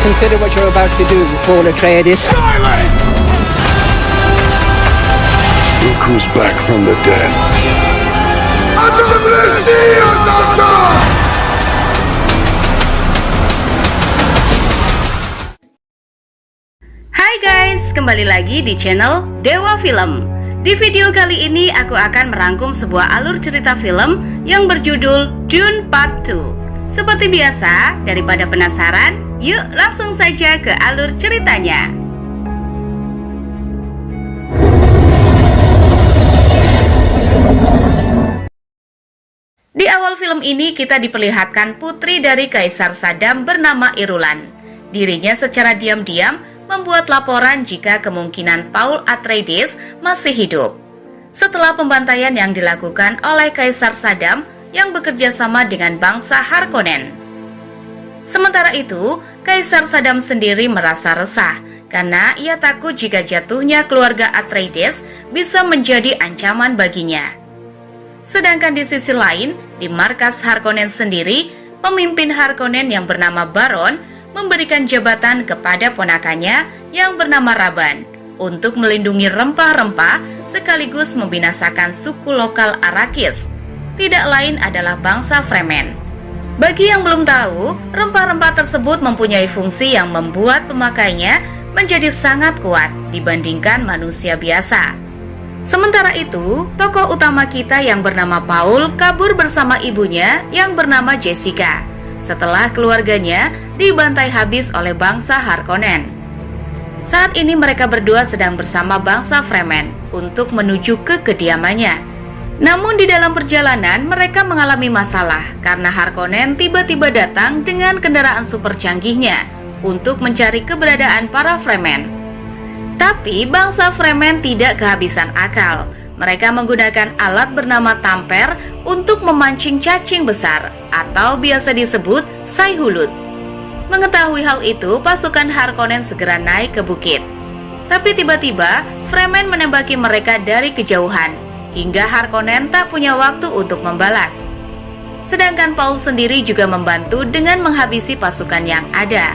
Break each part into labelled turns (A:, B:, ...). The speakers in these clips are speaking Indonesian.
A: Consider what you're about to do, Paul Atreides.
B: Silence! Look who's back from the dead.
C: Hai guys, kembali lagi di channel Dewa Film. Di video kali ini aku akan merangkum sebuah alur cerita film yang berjudul Dune Part 2. Seperti biasa, daripada penasaran, yuk langsung saja ke alur ceritanya. Di awal film ini kita diperlihatkan putri dari Kaisar Saddam bernama Irulan. Dirinya secara diam-diam membuat laporan jika kemungkinan Paul Atreides masih hidup. Setelah pembantaian yang dilakukan oleh Kaisar Saddam yang bekerja sama dengan bangsa Harkonnen. Sementara itu, Kaisar Saddam sendiri merasa resah karena ia takut jika jatuhnya keluarga Atreides bisa menjadi ancaman baginya. Sedangkan di sisi lain, di markas Harkonnen sendiri, pemimpin Harkonnen yang bernama Baron memberikan jabatan kepada ponakannya yang bernama Raban untuk melindungi rempah-rempah sekaligus membinasakan suku lokal Arrakis. Tidak lain adalah bangsa Fremen. Bagi yang belum tahu, rempah-rempah tersebut mempunyai fungsi yang membuat pemakainya menjadi sangat kuat dibandingkan manusia biasa. Sementara itu, tokoh utama kita yang bernama Paul kabur bersama ibunya yang bernama Jessica setelah keluarganya dibantai habis oleh bangsa Harkonnen. Saat ini mereka berdua sedang bersama bangsa Fremen untuk menuju ke kediamannya. Namun di dalam perjalanan mereka mengalami masalah karena Harkonnen tiba-tiba datang dengan kendaraan super canggihnya untuk mencari keberadaan para Fremen. Tapi bangsa Fremen tidak kehabisan akal. Mereka menggunakan alat bernama tamper untuk memancing cacing besar atau biasa disebut Sai-Hulud. Mengetahui hal itu, pasukan Harkonnen segera naik ke bukit. Tapi tiba-tiba Fremen menembaki mereka dari kejauhan hingga Harkonnen tak punya waktu untuk membalas. Sedangkan Paul sendiri juga membantu dengan menghabisi pasukan yang ada.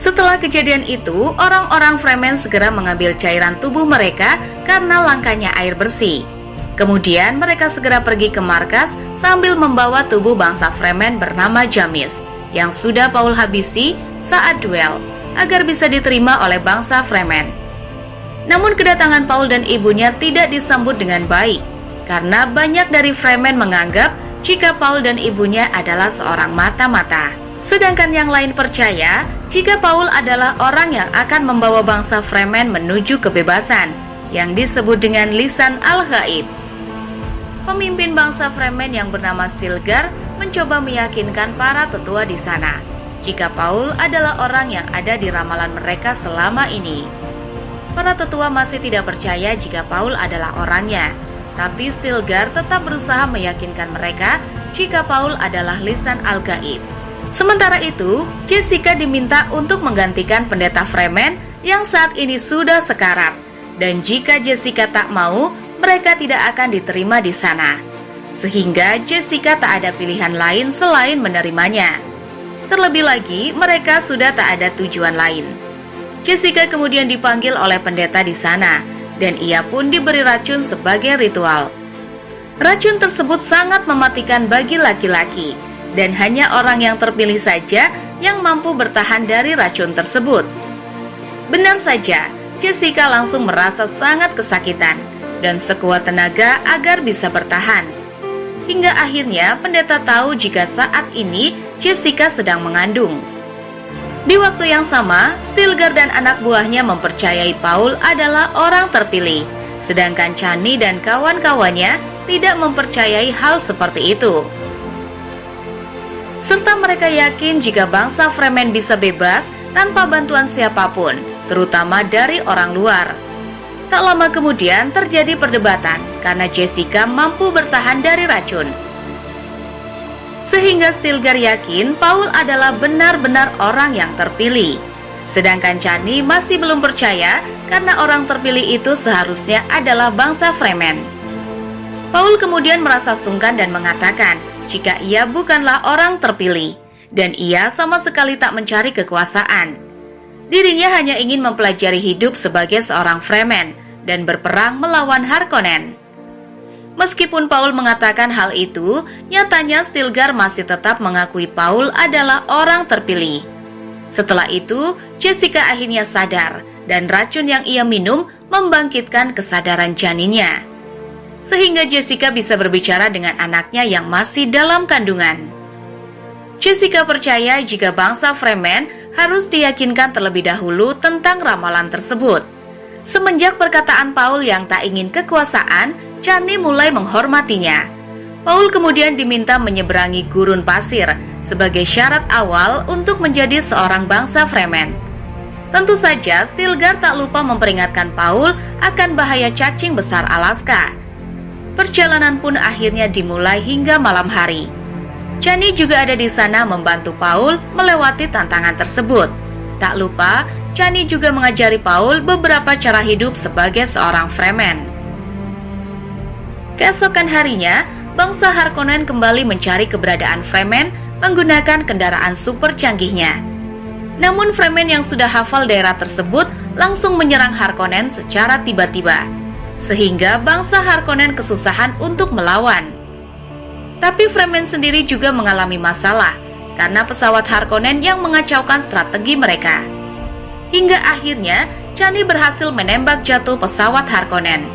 C: Setelah kejadian itu, orang-orang Fremen segera mengambil cairan tubuh mereka karena langkanya air bersih. Kemudian mereka segera pergi ke markas sambil membawa tubuh bangsa Fremen bernama Jamis yang sudah Paul habisi saat duel agar bisa diterima oleh bangsa Fremen. Namun kedatangan Paul dan ibunya tidak disambut dengan baik karena banyak dari Fremen menganggap jika Paul dan ibunya adalah seorang mata-mata. Sedangkan yang lain percaya jika Paul adalah orang yang akan membawa bangsa Fremen menuju kebebasan yang disebut dengan lisan al-ghaib. Pemimpin bangsa Fremen yang bernama Stilgar mencoba meyakinkan para tetua di sana jika Paul adalah orang yang ada di ramalan mereka selama ini. Para tetua masih tidak percaya jika Paul adalah orangnya, tapi Stilgar tetap berusaha meyakinkan mereka jika Paul adalah lisan al-ghaib. Sementara itu, Jessica diminta untuk menggantikan pendeta Fremen yang saat ini sudah sekarat. Dan jika Jessica tak mau, mereka tidak akan diterima di sana. Sehingga Jessica tak ada pilihan lain selain menerimanya. Terlebih lagi, mereka sudah tak ada tujuan lain. Jessica kemudian dipanggil oleh pendeta di sana, dan ia pun diberi racun sebagai ritual. Racun tersebut sangat mematikan bagi laki-laki, dan hanya orang yang terpilih saja yang mampu bertahan dari racun tersebut. Benar saja, Jessica langsung merasa sangat kesakitan dan sekuat tenaga agar bisa bertahan. Hingga akhirnya pendeta tahu jika saat ini Jessica sedang mengandung. Di waktu yang sama, Stilgar dan anak buahnya mempercayai Paul adalah orang terpilih, sedangkan Chani dan kawan-kawannya tidak mempercayai hal seperti itu. Serta mereka yakin jika bangsa Fremen bisa bebas tanpa bantuan siapapun, terutama dari orang luar. Tak lama kemudian terjadi perdebatan karena Jessica mampu bertahan dari racun. Sehingga Stilgar yakin Paul adalah benar-benar orang yang terpilih. Sedangkan Chani masih belum percaya karena orang terpilih itu seharusnya adalah bangsa Fremen. Paul kemudian merasa sungkan dan mengatakan jika ia bukanlah orang terpilih, dan ia sama sekali tak mencari kekuasaan. Dirinya hanya ingin mempelajari hidup sebagai seorang Fremen dan berperang melawan Harkonnen. Meskipun Paul mengatakan hal itu, nyatanya Stilgar masih tetap mengakui Paul adalah orang terpilih. Setelah itu, Jessica akhirnya sadar dan racun yang ia minum membangkitkan kesadaran janinnya. Sehingga Jessica bisa berbicara dengan anaknya yang masih dalam kandungan. Jessica percaya jika bangsa Fremen harus diyakinkan terlebih dahulu tentang ramalan tersebut. Semenjak perkataan Paul yang tak ingin kekuasaan, Chani mulai menghormatinya. Paul kemudian diminta menyeberangi gurun pasir sebagai syarat awal untuk menjadi seorang bangsa Fremen. Tentu saja, Stilgar tak lupa memperingatkan Paul akan bahaya cacing besar Alaska. Perjalanan pun akhirnya dimulai hingga malam hari. Chani juga ada di sana membantu Paul melewati tantangan tersebut. Tak lupa, Chani juga mengajari Paul beberapa cara hidup sebagai seorang Fremen. Keesokan harinya, bangsa Harkonnen kembali mencari keberadaan Fremen menggunakan kendaraan super canggihnya. Namun Fremen yang sudah hafal daerah tersebut langsung menyerang Harkonnen secara tiba-tiba, sehingga bangsa Harkonnen kesusahan untuk melawan. Tapi Fremen sendiri juga mengalami masalah karena pesawat Harkonnen yang mengacaukan strategi mereka. Hingga akhirnya Chani berhasil menembak jatuh pesawat Harkonnen.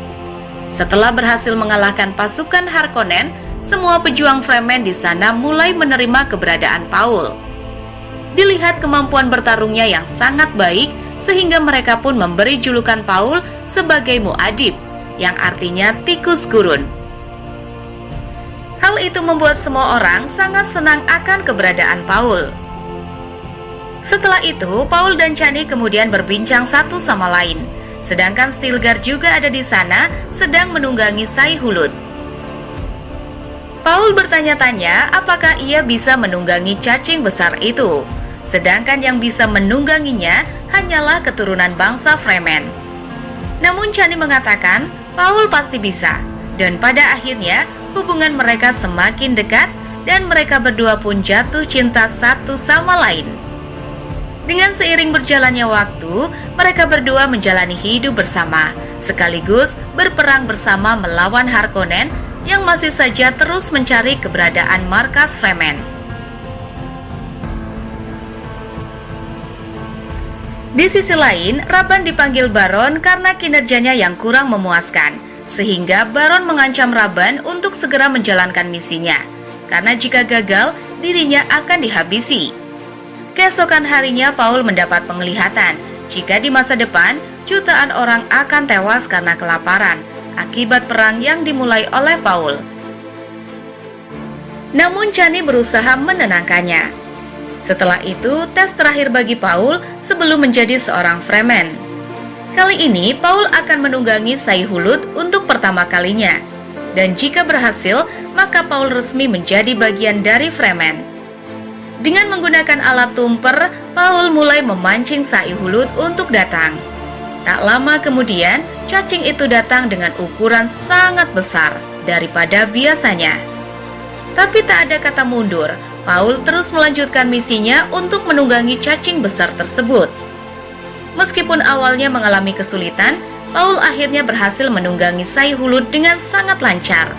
C: Setelah berhasil mengalahkan pasukan Harkonnen, semua pejuang Fremen di sana mulai menerima keberadaan Paul. Dilihat kemampuan bertarungnya yang sangat baik, sehingga mereka pun memberi julukan Paul sebagai Muad'Dib, yang artinya tikus gurun. Hal itu membuat semua orang sangat senang akan keberadaan Paul. Setelah itu, Paul dan Chani kemudian berbincang satu sama lain. Sedangkan Stilgar juga ada di sana sedang menunggangi Sai-Hulud. Paul bertanya-tanya apakah ia bisa menunggangi cacing besar itu. Sedangkan yang bisa menungganginya hanyalah keturunan bangsa Fremen. Namun Chani mengatakan Paul pasti bisa. Dan pada akhirnya hubungan mereka semakin dekat dan mereka berdua pun jatuh cinta satu sama lain. Dengan seiring berjalannya waktu, mereka berdua menjalani hidup bersama, sekaligus berperang bersama melawan Harkonnen yang masih saja terus mencari keberadaan markas Fremen. Di sisi lain, Rabban dipanggil Baron karena kinerjanya yang kurang memuaskan, sehingga Baron mengancam Rabban untuk segera menjalankan misinya, karena jika gagal, dirinya akan dihabisi. Keesokan harinya Paul mendapat penglihatan jika di masa depan jutaan orang akan tewas karena kelaparan akibat perang yang dimulai oleh Paul. Namun Chani berusaha menenangkannya. Setelah itu, tes terakhir bagi Paul sebelum menjadi seorang Fremen. Kali ini Paul akan menunggangi Sai-Hulud untuk pertama kalinya. Dan jika berhasil, maka Paul resmi menjadi bagian dari Fremen. Dengan menggunakan alat tumper, Paul mulai memancing Sai-Hulud untuk datang. Tak lama kemudian, cacing itu datang dengan ukuran sangat besar daripada biasanya. Tapi tak ada kata mundur, Paul terus melanjutkan misinya untuk menunggangi cacing besar tersebut. Meskipun awalnya mengalami kesulitan, Paul akhirnya berhasil menunggangi Sai-Hulud dengan sangat lancar.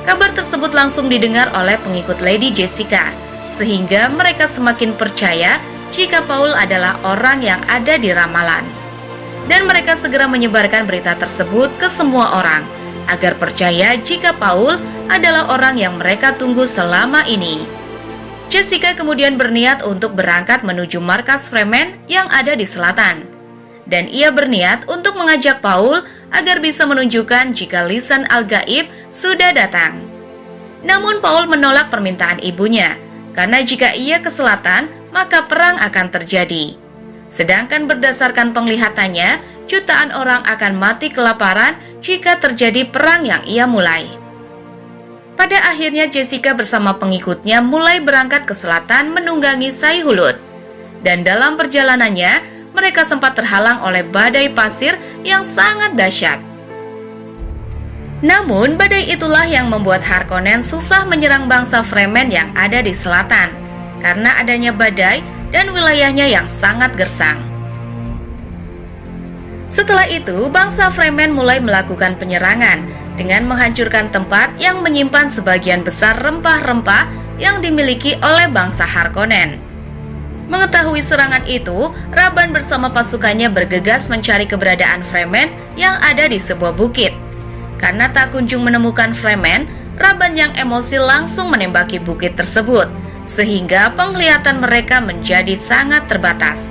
C: Kabar tersebut langsung didengar oleh pengikut Lady Jessica, sehingga mereka semakin percaya jika Paul adalah orang yang ada di ramalan. Dan mereka segera menyebarkan berita tersebut ke semua orang, agar percaya jika Paul adalah orang yang mereka tunggu selama ini. Jessica kemudian berniat untuk berangkat menuju markas Fremen yang ada di selatan. Dan ia berniat untuk mengajak Paul agar bisa menunjukkan jika lisan Al-Gaib sudah datang. Namun Paul menolak permintaan ibunya, karena jika ia ke selatan, maka perang akan terjadi. Sedangkan berdasarkan penglihatannya, jutaan orang akan mati kelaparan jika terjadi perang yang ia mulai. Pada akhirnya Jessica bersama pengikutnya mulai berangkat ke selatan menunggangi Sai-Hulud. Dan dalam perjalanannya, mereka sempat terhalang oleh badai pasir yang sangat dahsyat. Namun, badai itulah yang membuat Harkonnen susah menyerang bangsa Fremen yang ada di selatan, karena adanya badai dan wilayahnya yang sangat gersang. Setelah itu, bangsa Fremen mulai melakukan penyerangan dengan menghancurkan tempat yang menyimpan sebagian besar rempah-rempah yang dimiliki oleh bangsa Harkonnen. Mengetahui serangan itu, Rabban bersama pasukannya bergegas mencari keberadaan Fremen yang ada di sebuah bukit. Karena tak kunjung menemukan Fremen, Rabban yang emosi langsung menembaki bukit tersebut, sehingga penglihatan mereka menjadi sangat terbatas.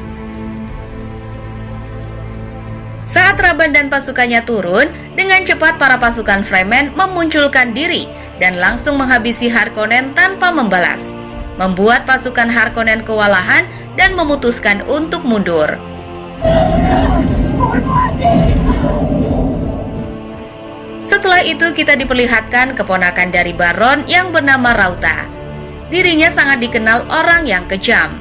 C: Saat Rabban dan pasukannya turun, dengan cepat para pasukan Fremen memunculkan diri dan langsung menghabisi Harkonnen tanpa membalas, membuat pasukan Harkonnen kewalahan dan memutuskan untuk mundur. Setelah itu kita diperlihatkan keponakan dari Baron yang bernama Rauta. Dirinya sangat dikenal orang yang kejam.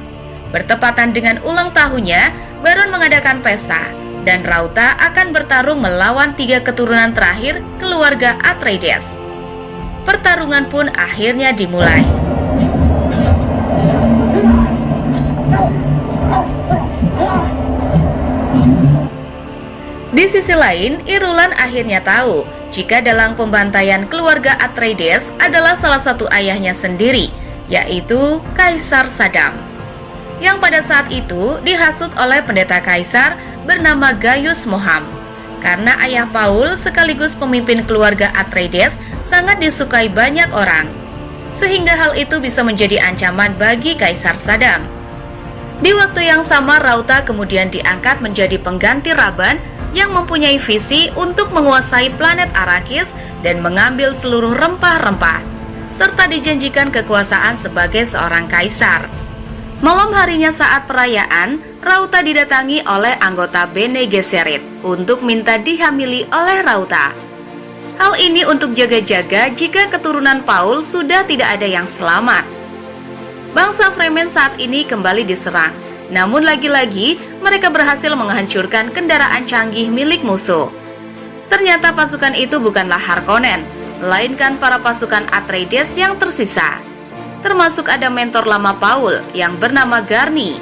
C: Bertepatan dengan ulang tahunnya, Baron mengadakan pesta, dan Rauta akan bertarung melawan 3 keturunan terakhir keluarga Atreides. Pertarungan pun akhirnya dimulai. Di sisi lain, Irulan akhirnya tahu jika dalam pembantaian keluarga Atreides adalah salah satu ayahnya sendiri, yaitu Kaisar Saddam, yang pada saat itu dihasut oleh pendeta Kaisar bernama Gaius Moham. Karena ayah Paul sekaligus pemimpin keluarga Atreides sangat disukai banyak orang, sehingga hal itu bisa menjadi ancaman bagi Kaisar Saddam. Di waktu yang sama, Rauta kemudian diangkat menjadi pengganti Rabban yang mempunyai visi untuk menguasai planet Arrakis dan mengambil seluruh rempah-rempah, serta dijanjikan kekuasaan sebagai seorang kaisar. Malam harinya saat perayaan, Rauta didatangi oleh anggota Bene Gesserit untuk minta dihamili oleh Rauta. Hal ini untuk jaga-jaga jika keturunan Paul sudah tidak ada yang selamat. Bangsa Fremen saat ini kembali diserang, namun lagi-lagi mereka berhasil menghancurkan kendaraan canggih milik musuh. Ternyata pasukan itu bukanlah Harkonnen, melainkan para pasukan Atreides yang tersisa. Termasuk ada mentor lama Paul yang bernama Garny.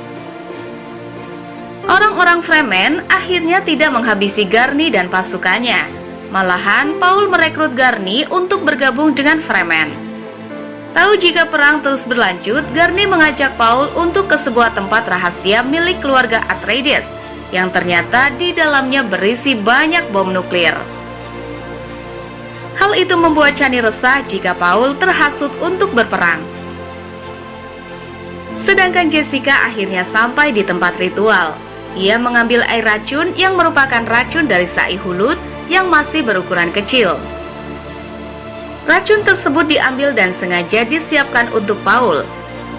C: Orang-orang Fremen akhirnya tidak menghabisi Garny dan pasukannya. Malahan Paul merekrut Garny untuk bergabung dengan Fremen. Tahu jika perang terus berlanjut, Garny mengajak Paul untuk ke sebuah tempat rahasia milik keluarga Atreides yang ternyata di dalamnya berisi banyak bom nuklir. Hal itu membuat Chani resah jika Paul terhasut untuk berperang. Sedangkan Jessica akhirnya sampai di tempat ritual. Ia mengambil air racun yang merupakan racun dari Sai-Hulud yang masih berukuran kecil. Racun tersebut diambil dan sengaja disiapkan untuk Paul.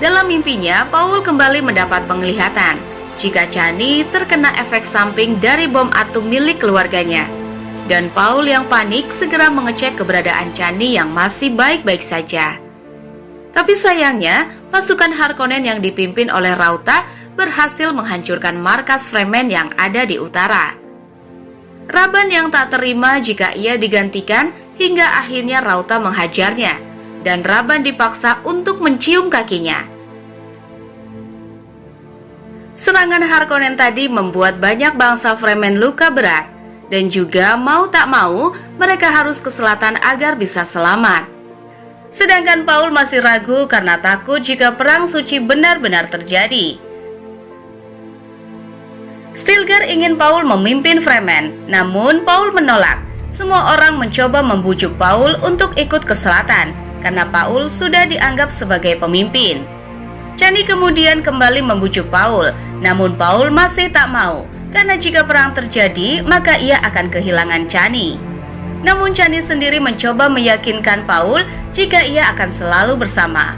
C: Dalam mimpinya, Paul kembali mendapat penglihatan jika Chani terkena efek samping dari bom atom milik keluarganya. Dan Paul yang panik segera mengecek keberadaan Chani yang masih baik-baik saja. Tapi sayangnya, pasukan Harkonnen yang dipimpin oleh Rauta berhasil menghancurkan markas Fremen yang ada di utara. Rabban yang tak terima jika ia digantikan hingga akhirnya Rauta menghajarnya, dan Rabban dipaksa untuk mencium kakinya. Serangan Harkonnen tadi membuat banyak bangsa Fremen luka berat, dan juga mau tak mau mereka harus ke selatan agar bisa selamat. Sedangkan Paul masih ragu karena takut jika perang suci benar-benar terjadi. Stilgar ingin Paul memimpin Fremen, namun Paul menolak. Semua orang mencoba membujuk Paul untuk ikut ke selatan, karena Paul sudah dianggap sebagai pemimpin. Chani kemudian kembali membujuk Paul, namun Paul masih tak mau, karena jika perang terjadi, maka ia akan kehilangan Chani. Namun Chani sendiri mencoba meyakinkan Paul jika ia akan selalu bersama.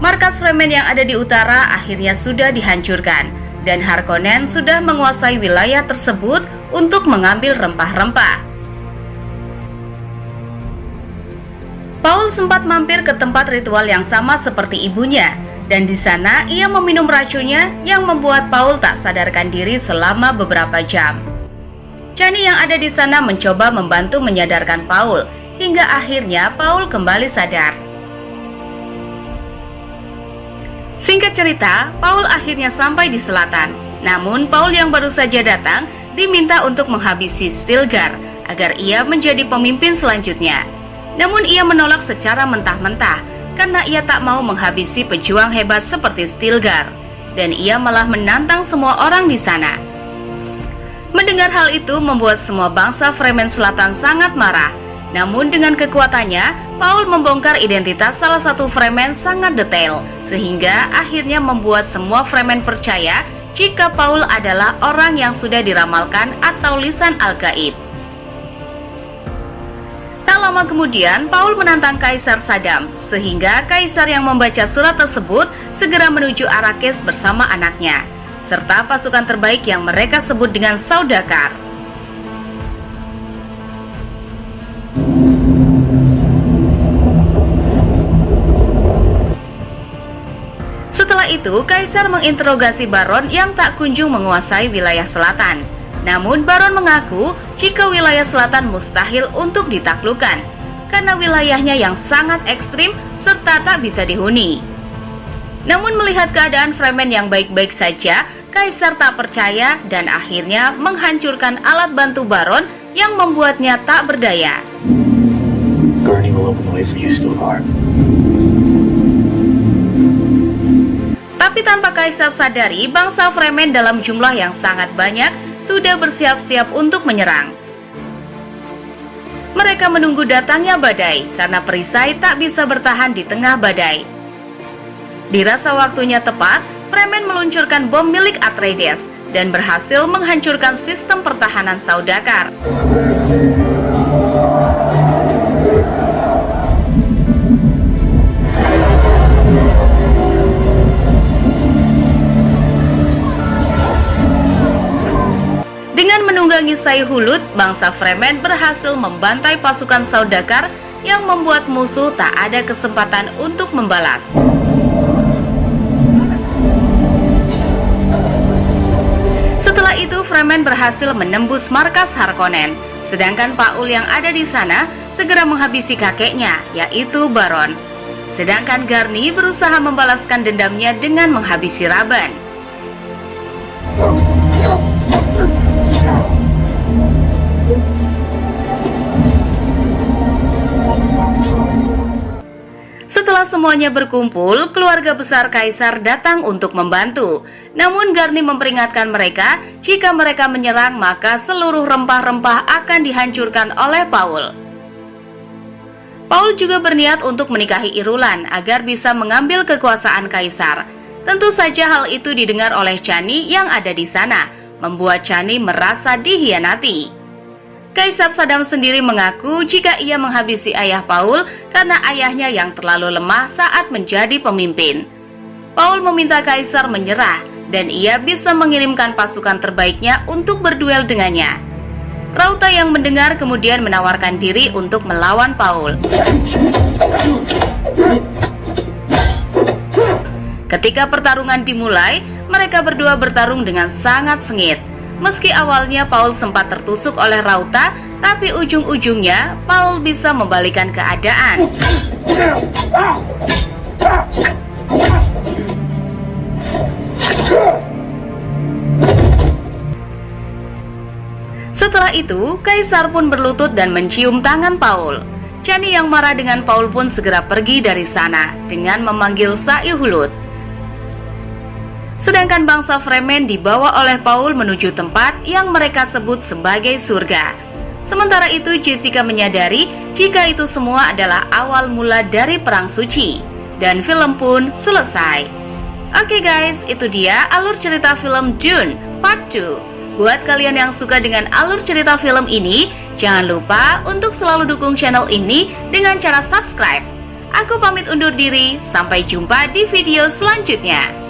C: Markas Fremen yang ada di utara akhirnya sudah dihancurkan, dan Harkonnen sudah menguasai wilayah tersebut untuk mengambil rempah-rempah. Paul sempat mampir ke tempat ritual yang sama seperti ibunya, dan di sana ia meminum racunnya yang membuat Paul tak sadarkan diri selama beberapa jam. Chani yang ada di sana mencoba membantu menyadarkan Paul, hingga akhirnya Paul kembali sadar. Singkat cerita, Paul akhirnya sampai di selatan. Namun Paul yang baru saja datang diminta untuk menghabisi Stilgar agar ia menjadi pemimpin selanjutnya. Namun ia menolak secara mentah-mentah karena ia tak mau menghabisi pejuang hebat seperti Stilgar, dan ia malah menantang semua orang di sana. Mendengar hal itu membuat semua bangsa Fremen Selatan sangat marah. Namun dengan kekuatannya, Paul membongkar identitas salah satu Fremen sangat detail, sehingga akhirnya membuat semua Fremen percaya jika Paul adalah orang yang sudah diramalkan atau lisan al-gaib. Tak lama kemudian, Paul menantang Kaisar Saddam, sehingga Kaisar yang membaca surat tersebut segera menuju Arrakis bersama anaknya, serta pasukan terbaik yang mereka sebut dengan Saudakar. Setelah itu, Kaisar menginterogasi Baron yang tak kunjung menguasai wilayah selatan. Namun Baron mengaku jika wilayah selatan mustahil untuk ditaklukkan, karena wilayahnya yang sangat ekstrim serta tak bisa dihuni. Namun melihat keadaan Fremen yang baik-baik saja, Kaisar tak percaya dan akhirnya menghancurkan alat bantu Baron yang membuatnya tak berdaya.
D: Gurney will open the way for you, Stilgar.
C: Tapi tanpa Kaisar sadari, bangsa Fremen dalam jumlah yang sangat banyak sudah bersiap-siap untuk menyerang. Mereka menunggu datangnya badai karena perisai tak bisa bertahan di tengah badai. Dirasa waktunya tepat, Fremen meluncurkan bom milik Atreides dan berhasil menghancurkan sistem pertahanan Saudakar. Dengan menunggangi Sai-Hulud, bangsa Fremen berhasil membantai pasukan Saudakar yang membuat musuh tak ada kesempatan untuk membalas. Setelah itu, Fremen berhasil menembus markas Harkonnen, sedangkan Paul yang ada di sana segera menghabisi kakeknya, yaitu Baron. Sedangkan Gurney berusaha membalaskan dendamnya dengan menghabisi Raban. Setelah semuanya berkumpul, keluarga besar Kaisar datang untuk membantu. Namun Gurney memperingatkan mereka, jika mereka menyerang maka seluruh rempah-rempah akan dihancurkan oleh Paul. Paul juga berniat untuk menikahi Irulan agar bisa mengambil kekuasaan Kaisar. Tentu saja hal itu didengar oleh Chani yang ada di sana, membuat Chani merasa dihianati. Kaisar Saddam sendiri mengaku jika ia menghabisi ayah Paul karena ayahnya yang terlalu lemah saat menjadi pemimpin. Paul meminta Kaisar menyerah dan ia bisa mengirimkan pasukan terbaiknya untuk berduel dengannya. Rauta yang mendengar kemudian menawarkan diri untuk melawan Paul. Ketika pertarungan dimulai, mereka berdua bertarung dengan sangat sengit. Meski awalnya Paul sempat tertusuk oleh Rauta, tapi ujung-ujungnya Paul bisa membalikan keadaan. Setelah itu, Kaisar pun berlutut dan mencium tangan Paul. Chani yang marah dengan Paul pun segera pergi dari sana dengan memanggil Sai-Hulud. Sedangkan bangsa Fremen dibawa oleh Paul menuju tempat yang mereka sebut sebagai surga. Sementara itu Jessica menyadari jika itu semua adalah awal mula dari Perang Suci. Dan film pun selesai. Oke guys, itu dia alur cerita film Dune Part 2. Buat kalian yang suka dengan alur cerita film ini, jangan lupa untuk selalu dukung channel ini dengan cara subscribe. Aku pamit undur diri, sampai jumpa di video selanjutnya.